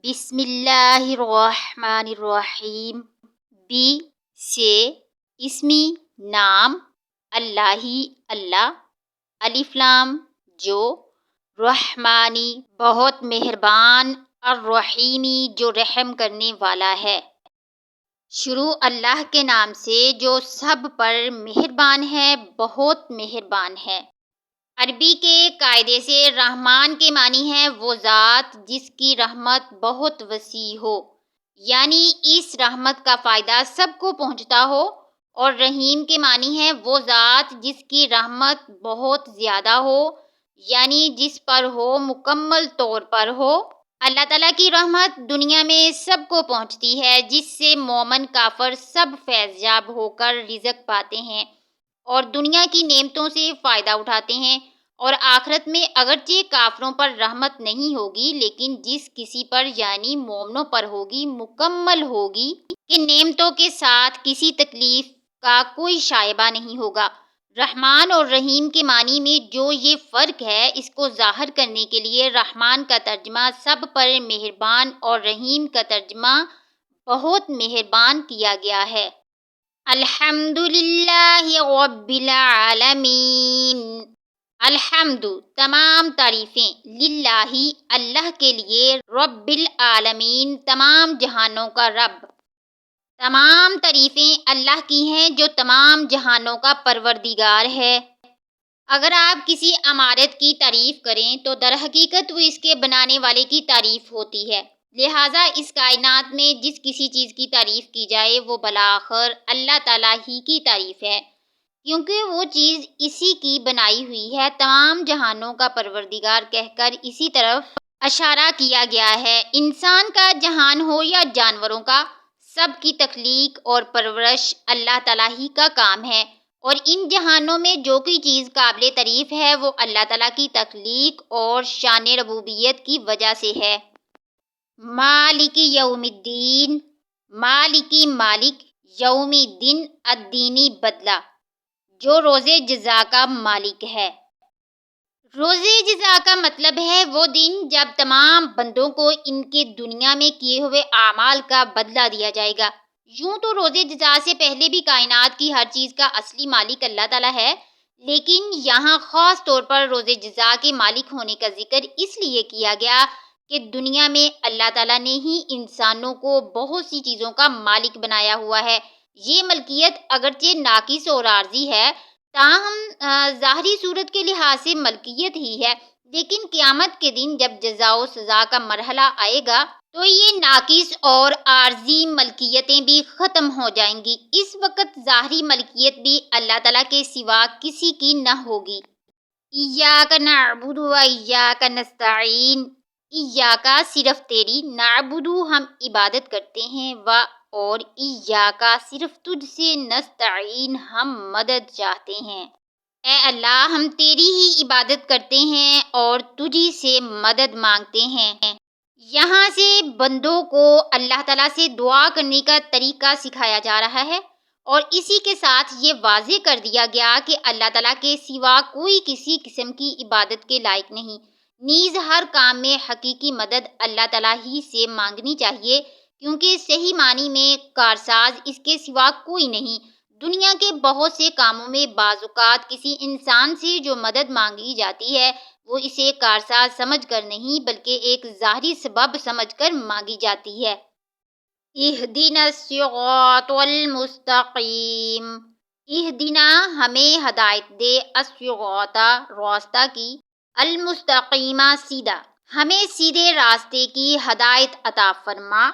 بسم اللہ الرحمن الرحیم۔ بی سے اسمی نام اللہ اللہ، الف لام جو، رحمانی بہت مہربان، الرحیمی جو رحم کرنے والا ہے۔ شروع اللہ کے نام سے جو سب پر مہربان ہے، بہت مہربان ہے۔ عربی کے قاعدے سے رحمان کے معنی ہے وہ ذات جس کی رحمت بہت وسیع ہو، یعنی اس رحمت کا فائدہ سب کو پہنچتا ہو، اور رحیم کے معنی ہے وہ ذات جس کی رحمت بہت زیادہ ہو، یعنی جس پر ہو مکمل طور پر ہو۔ اللہ تعالیٰ کی رحمت دنیا میں سب کو پہنچتی ہے، جس سے مومن کافر سب فیض یاب ہو کر رزق پاتے ہیں اور دنیا کی نعمتوں سے فائدہ اٹھاتے ہیں، اور آخرت میں اگرچہ کافروں پر رحمت نہیں ہوگی لیکن جس کسی پر یعنی مومنوں پر ہوگی، مکمل ہوگی کہ نعمتوں کے ساتھ کسی تکلیف کا کوئی شائبہ نہیں ہوگا۔ رحمان اور رحیم کے معنی میں جو یہ فرق ہے، اس کو ظاہر کرنے کے لیے رحمان کا ترجمہ سب پر مہربان اور رحیم کا ترجمہ بہت مہربان کیا گیا ہے۔ الحمدللہ رب العالمین۔ الحمد تمام تعریفیں، للہ اللہ کے لیے، رب العالمین تمام جہانوں کا رب۔ تمام تعریفیں اللہ کی ہیں جو تمام جہانوں کا پروردگار ہے۔ اگر آپ کسی عمارت کی تعریف کریں تو در حقیقت وہ اس کے بنانے والے کی تعریف ہوتی ہے، لہٰذا اس کائنات میں جس کسی چیز کی تعریف کی جائے وہ بالآخر اللہ تعالیٰ ہی کی تعریف ہے، کیونکہ وہ چیز اسی کی بنائی ہوئی ہے۔ تمام جہانوں کا پروردگار کہہ کر اسی طرف اشارہ کیا گیا ہے۔ انسان کا جہان ہو یا جانوروں کا، سب کی تخلیق اور پرورش اللہ تعالیٰ ہی کا کام ہے، اور ان جہانوں میں جو کوئی چیز قابل تعریف ہے وہ اللہ تعالیٰ کی تخلیق اور شان ربوبیت کی وجہ سے ہے۔ مالک یوم الدین، مالکی مالک، یوم دن الدینی بدلہ، جو روز جزا کا مالک ہے۔ روز جزا کا مطلب ہے وہ دن جب تمام بندوں کو ان کے دنیا میں کیے ہوئے اعمال کا بدلہ دیا جائے گا۔ یوں تو روز جزا سے پہلے بھی کائنات کی ہر چیز کا اصلی مالک اللہ تعالیٰ ہے، لیکن یہاں خاص طور پر روز جزا کے مالک ہونے کا ذکر اس لیے کیا گیا کہ دنیا میں اللہ تعالیٰ نے ہی انسانوں کو بہت سی چیزوں کا مالک بنایا ہوا ہے۔ یہ ملکیت اگرچہ ناقص اور عارضی ہے، تاہم ظاہری صورت کے لحاظ سے ملکیت ہی ہے، لیکن قیامت کے دن جب جزا و سزا کا مرحلہ آئے گا تو یہ ناقص اور عارضی ملکیتیں بھی ختم ہو جائیں گی۔ اس وقت ظاہری ملکیت بھی اللہ تعالیٰ کے سوا کسی کی نہ ہوگی۔ ایاک نعبد و ایاک نستعین، ایاک صرف تیری، نعبد ہم عبادت کرتے ہیں، اور ایاک صرف تجھ سے، نستعین ہم مدد چاہتے ہیں۔ اے اللہ ہم تیری ہی عبادت کرتے ہیں اور تجھی سے مدد مانگتے ہیں۔ یہاں سے بندوں کو اللہ تعالیٰ سے دعا کرنے کا طریقہ سکھایا جا رہا ہے، اور اسی کے ساتھ یہ واضح کر دیا گیا کہ اللہ تعالیٰ کے سوا کوئی کسی قسم کی عبادت کے لائق نہیں، نیز ہر کام میں حقیقی مدد اللہ تعالیٰ ہی سے مانگنی چاہیے، کیونکہ صحیح معنی میں کارساز اس کے سوا کوئی نہیں۔ دنیا کے بہت سے کاموں میں بعض اوقات کسی انسان سے جو مدد مانگی جاتی ہے وہ اسے کارساز سمجھ کر نہیں بلکہ ایک ظاہری سبب سمجھ کر مانگی جاتی ہے۔ اہدنا الصراط المستقیم، اہدنا ہمیں ہدایت دے، الصراط راستہ کی، المستقیمہ سیدھا، ہمیں سیدھے راستے کی ہدایت عطا فرما۔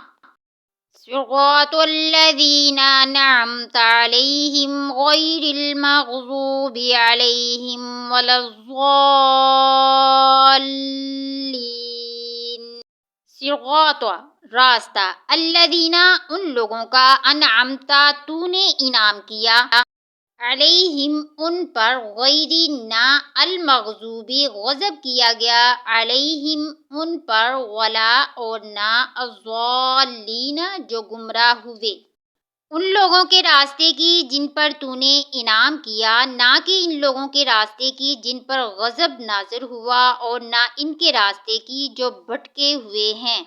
صراط الذین انعمت علیہم غیر المغضوب علیہم ولا الضالین۔ صراط راستہ، الذین ان لوگوں کا، انعمت تو نے انعام کیا، علیہم ان پر، غیر نہ، المغضوب غضب کیا گیا، علیہم ان پر، ولا اور نہ، الضالین جو گمراہ ہوئے، ان لوگوں کے راستے کی جن پر تو نے انعام کیا، نہ کہ ان لوگوں کے راستے کی جن پر غضب نازل ہوا، اور نہ ان کے راستے کی جو بھٹکے ہوئے ہیں۔